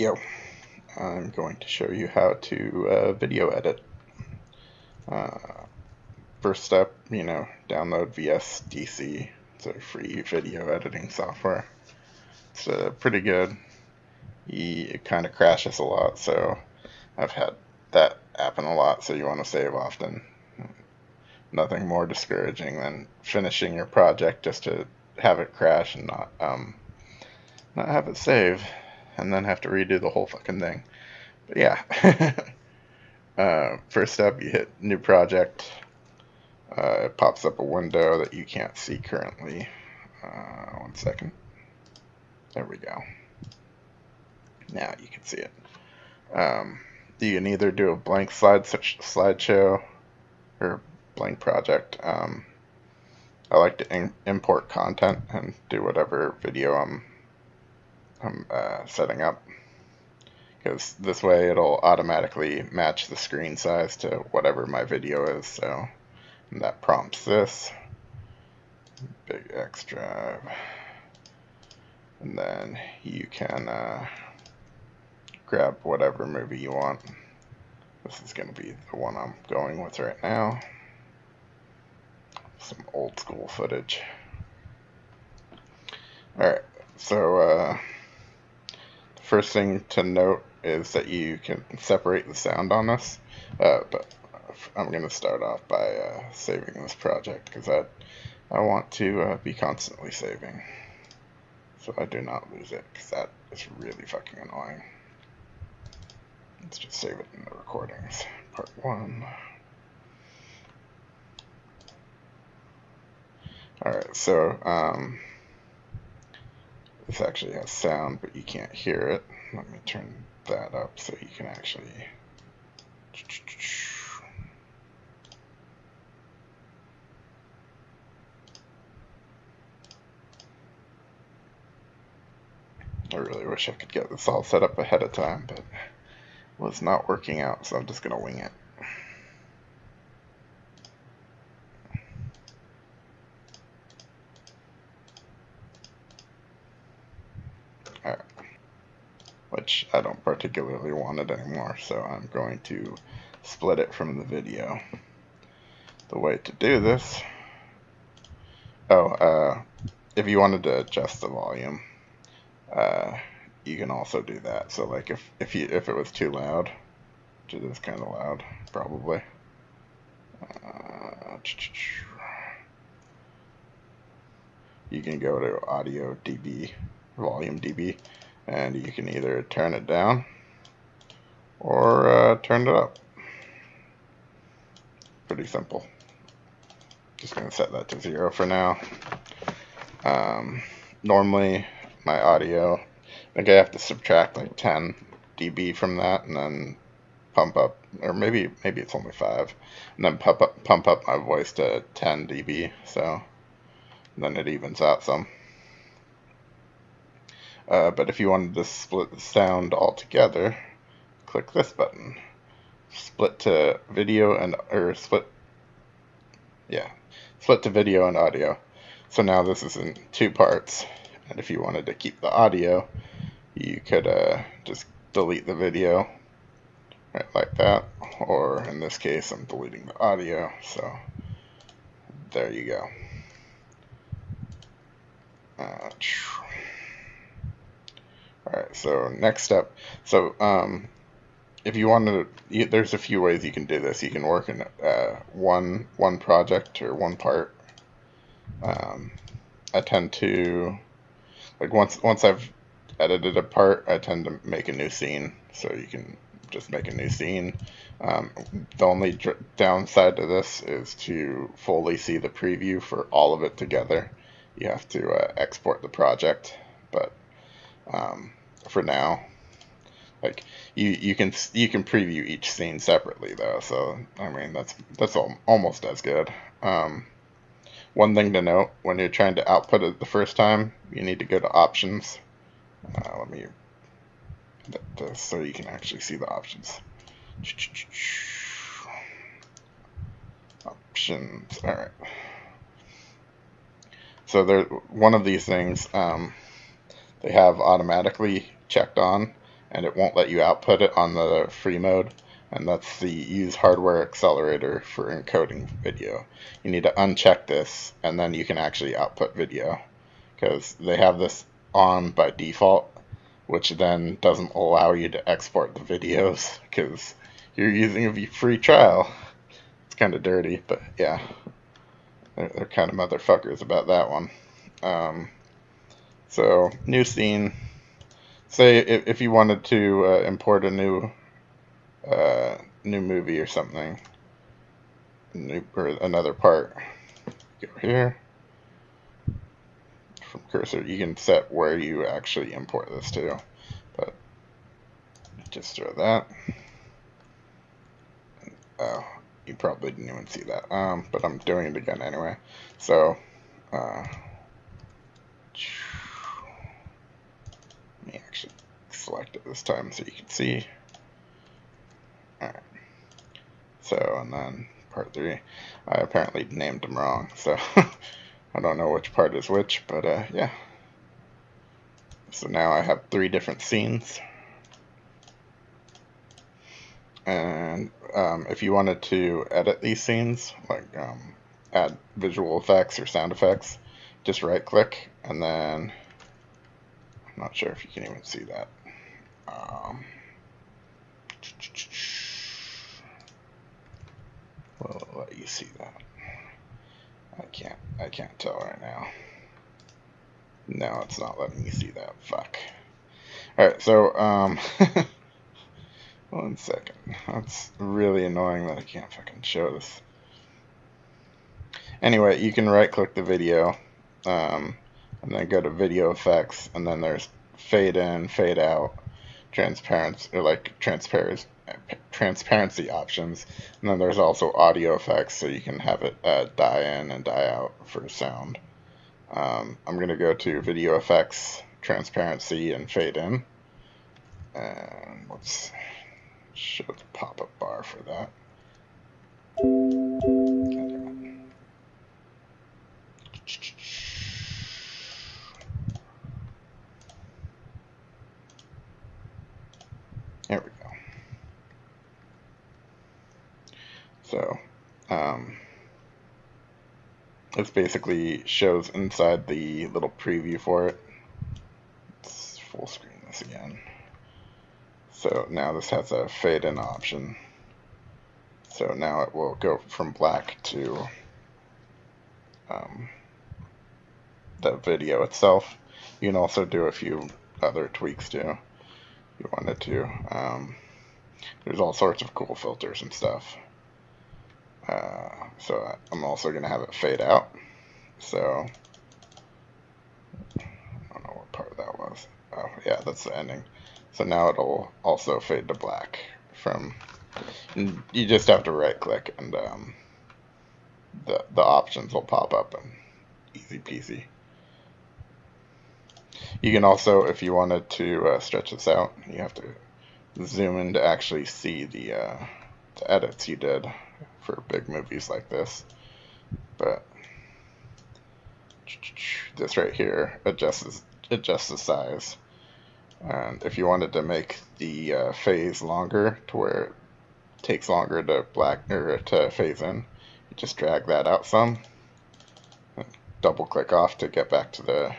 Yo, I'm going to show you how to video edit. First step, download VSDC. It's a free video editing software. It's pretty good. It kind of crashes a lot, so I've had that happen a lot, so you want to save often. Nothing more discouraging than finishing your project just to have it crash and not have it save, and then have to redo the whole fucking thing. But yeah. First step, you hit new project. It pops up a window that you can't see currently. 1 second. There we go. Now you can see it. You can either do a blank slideshow or blank project. I like to import content and do whatever video I'm setting up, because this way it'll automatically match the screen size to whatever my video is. So and that prompts this big X drive, and then you can grab whatever movie you want. This is going to be the one I'm going with right now. Some old school footage. Alright, so the first thing to note is that you can separate the sound on this, but I'm going to start off by saving this project, because I want to be constantly saving, so I do not lose it, because that is really fucking annoying. Let's just save it in the recordings. Part 1. Alright, so this actually has sound, but you can't hear it. Let me turn that up so you can actually... I really wish I could get this all set up ahead of time, but it was not working out, so I'm just going to wing it. Alright. Which I don't particularly want it anymore, so I'm going to split it from the video. The way to do this... if you wanted to adjust the volume, you can also do that. So like if it was too loud, which it is kind of loud, probably. You can go to Audio dB, Volume dB, and you can either turn it down or turn it up. Pretty simple. Just gonna set that to 0 for now. Normally my audio, I think I have to subtract like 10 dB from that, and then pump up, or maybe it's only 5, and then pump up my voice to 10 dB, so then it evens out some. But if you wanted to split the sound altogether, click this button. Split to video and split to video and audio. So now this is in 2 parts. And if you wanted to keep the audio, you could just delete the video, right, like that. Or in this case, I'm deleting the audio, so there you go. Alright, so next step. So if you wanted to, there's a few ways you can do this. You can work in one project or one part. I tend to, like, once I've edited a part, I tend to make a new scene. So you can just make a new scene. The only downside to this is to fully see the preview for all of it together. You have to export the project, but for now, like, you can preview each scene separately though. So I mean that's almost as good. One thing to note, when you're trying to output it the first time, you need to go to options. Let me so you can actually see the options. Options. All right. So there, one of these things they have automatically checked on, and it won't let you output it on the free mode, and that's the use hardware accelerator for encoding video. You need to uncheck this, and then you can actually output video, because they have this on by default, which then doesn't allow you to export the videos because you're using a free trial. It's kind of dirty, but yeah, they're kind of motherfuckers about that one. So new scene. Say if you wanted to import a new movie or something, or another part, go here. From cursor, you can set where you actually import this to, but just throw that. Oh, you probably didn't even see that, but I'm doing it again anyway. So let me actually select it this time so you can see. Alright, so, and then part 3, I apparently named them wrong, so I don't know which part is which, but yeah. So now I have 3 different scenes. And if you wanted to edit these scenes, like add visual effects or sound effects, just right click, and then I'm not sure if you can even see that. Well, I'll let you see that. I can't tell right now. No, it's not letting me see that. Fuck. Alright, so, 1 second. That's really annoying that I can't fucking show this. Anyway, you can right click the video, and then go to video effects, and then there's fade in, fade out, transparency, or like transparency options, and then there's also audio effects, so you can have it die in and die out for sound. I'm going to go to video effects, transparency, and fade in, and let's show the pop-up bar for that. There we go. So, this basically shows inside the little preview for it. Let's full screen this again. So now this has a fade in option. So now it will go from black to the video itself. You can also do a few other tweaks too, if you wanted to. There's all sorts of cool filters and stuff. So I'm also going to have it fade out. So I don't know what part that was. Oh yeah, that's the ending. So now it'll also fade to black from. And you just have to right click, and the options will pop up, and easy peasy. You can also, if you wanted to stretch this out, you have to zoom in to actually see the edits you did for big movies like this. But this right here adjusts the size. And if you wanted to make the phase longer, to where it takes longer to to phase in, you just drag that out some, and double click off to get back to the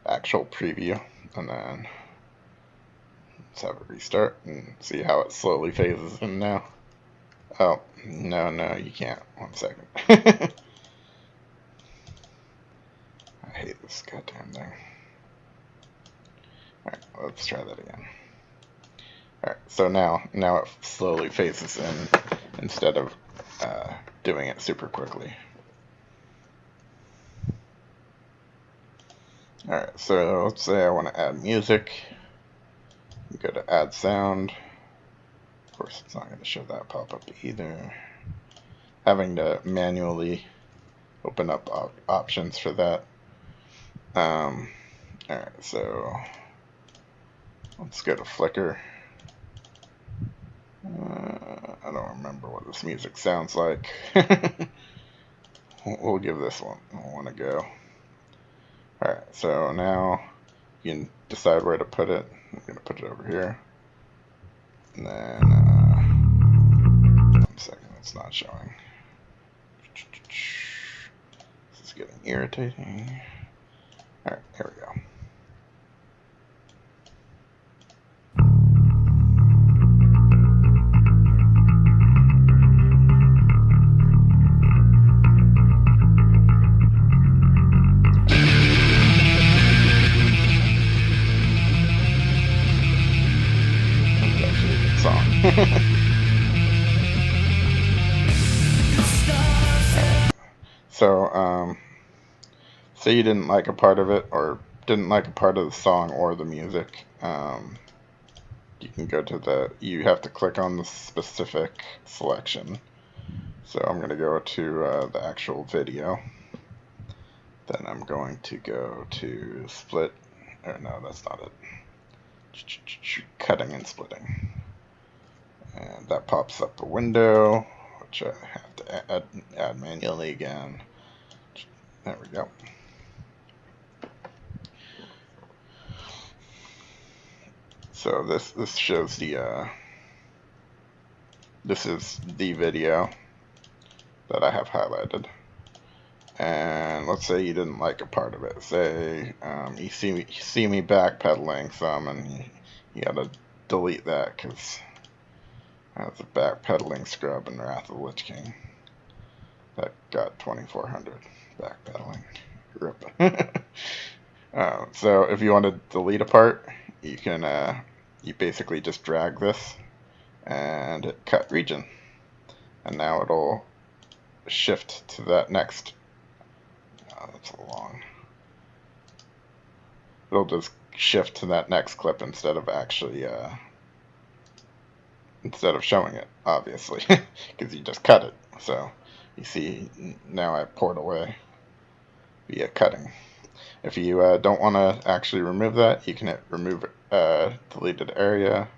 actual preview, and then let's have it restart and see how it slowly phases in now. Oh, no, you can't. 1 second. I hate this goddamn thing. Alright, let's try that again. Alright, so now it slowly phases in instead of doing it super quickly. Alright, so let's say I want to add music. Go to add sound. Of course, it's not going to show that pop up either. Having to manually open up options for that. Alright, so let's go to Flickr. I don't remember what this music sounds like. We'll give this one a go. Alright, so now you can decide where to put it. I'm going to put it over here. And then, 1 second, it's not showing. This is getting irritating. Alright, here we go. That's actually a good song. So, say you didn't like a part of it, or didn't like a part of the song or the music, you can go to you have to click on the specific selection. So I'm going to go to the actual video. Then I'm going to go to split, or no, that's not it. Cutting and splitting. And that pops up a window, which I have to add manually again. There we go. So this shows the this is the video that I have highlighted. And let's say you didn't like a part of it. Say you see me backpedaling some, and you gotta delete that because that's a backpedaling scrub in Wrath of the Lich King. That got 2400 backpedaling. Rip. So if you want to delete a part, you can you basically just drag this and hit cut region, and now it'll shift to that next. That's long. It'll just shift to that next clip instead of actually instead of showing it, obviously, because you just cut it. So you see now I poured away via cutting. If you don't want to actually remove that, you can hit remove deleted area.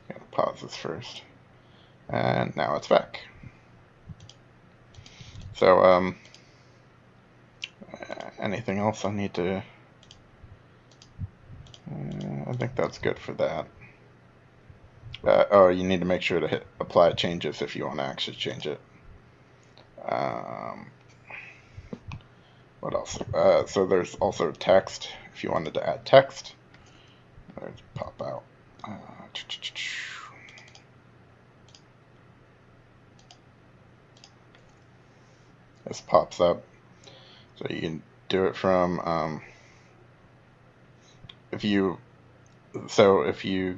I'm gonna pause this first, and now it's back. So anything else I need to? I think that's good for that. Oh, you need to make sure to hit apply changes if you want to actually change it. What else? So there's also text. If you wanted to add text, there's pop out. This pops up. So you can do it from if you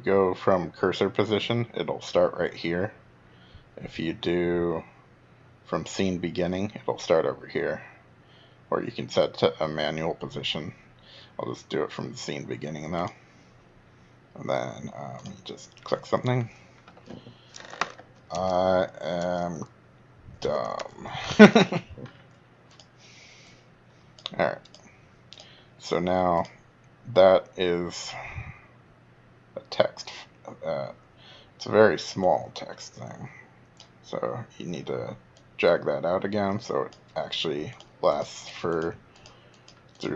go from cursor position, it'll start right here. If you do from scene beginning, it'll start over here. Or you can set to a manual position. I'll just do it from the scene beginning now. And then you just click something. I am dumb. Alright. So now that is a text. It's a very small text thing. So you need to drag that out again so it actually lasts through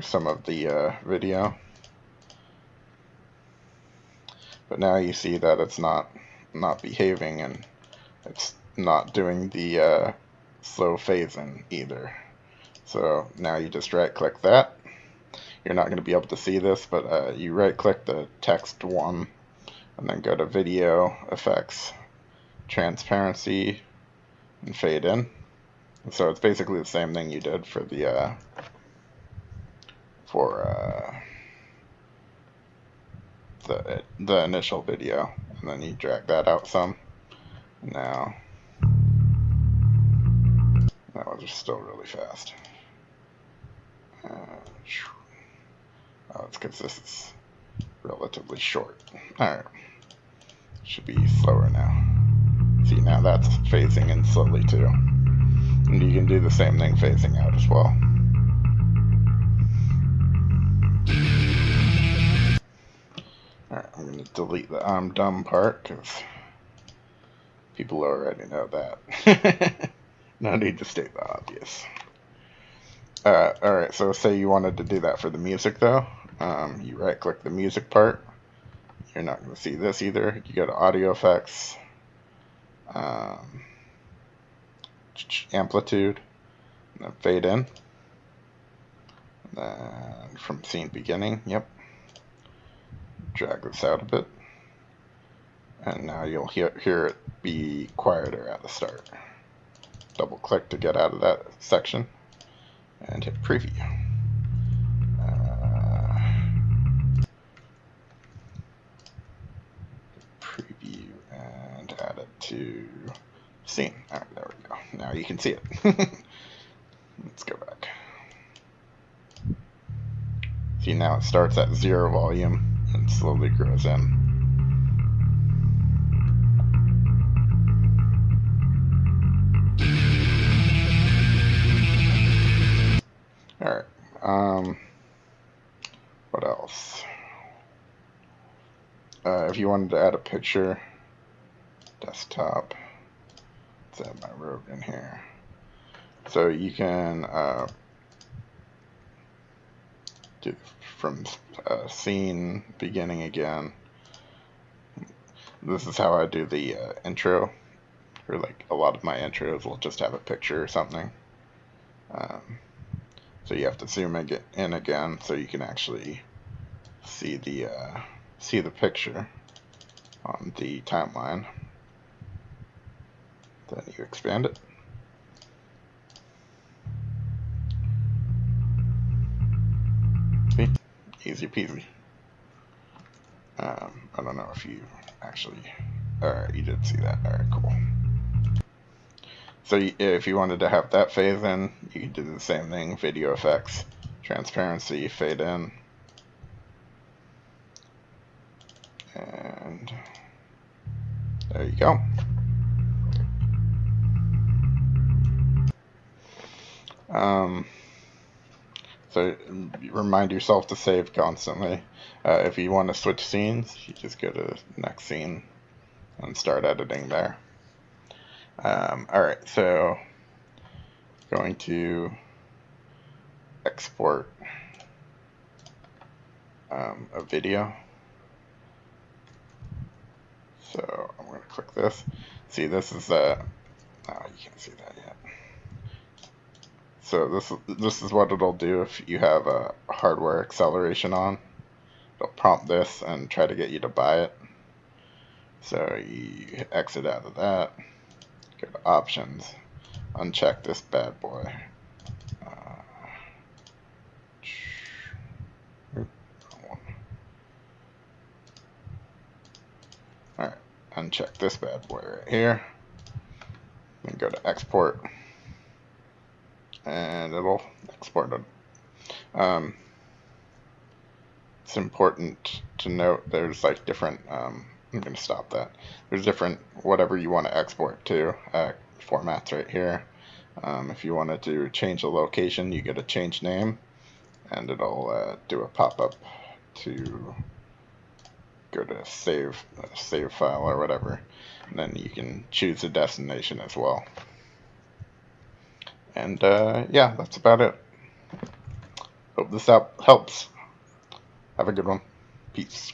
some of the video. But now you see that it's not behaving, and it's not doing the slow phasing either. So now you just right click that. You're not going to be able to see this, but you right click the text one and then go to video effects, transparency, and fade in. And so it's basically the same thing you did for the the initial video, and then you drag that out some. Now that was just still really fast. Oh, it's because this is relatively short. Alright. Should be slower now. See, now that's phasing in slowly too. And you can do the same thing phasing out as well. Alright, I'm going to delete the I'm dumb part because people already know that. No need to state the obvious. Alright, so say you wanted to do that for the music though. You right click the music part, you're not going to see this either. You go to audio effects, amplitude, and then fade in. And then from scene beginning, yep. Drag this out a bit. And now you'll hear it be quieter at the start. Double click to get out of that section and hit preview. Preview and add it to scene. Alright, there we go. Now you can see it. Let's go back. See, now it starts at 0 volume and slowly grows in. Alright, what else? If you wanted to add a picture, desktop, let's add my rogue in here. So you can do from scene beginning again. This is how I do the intro, or like a lot of my intros will just have a picture or something. So you have to zoom in again so you can actually see the picture on the timeline. Then you expand it. See? Easy peasy. I don't know if you actually... Alright, you did see that. Alright, cool. So if you wanted to have that phase in, you can do the same thing. Video effects, transparency, fade in. And there you go. So remind yourself to save constantly. If you want to switch scenes, you just go to next scene and start editing there. Alright, so going to export a video. So I'm going to click this. See, this is oh, you can't see that yet. So this is what it'll do if you have a hardware acceleration on. It'll prompt this and try to get you to buy it. So you exit out of that. Go to options, uncheck this bad boy. Alright, uncheck this bad boy right here. Then go to export, and it'll export it. It's important to note there's like different I'm going to stop that. There's different, whatever you want to export to, formats right here. If you wanted to change the location, you get a change name, and it'll do a pop-up to go to save file or whatever. And then you can choose a destination as well. And yeah, that's about it. Hope this helps. Have a good one. Peace.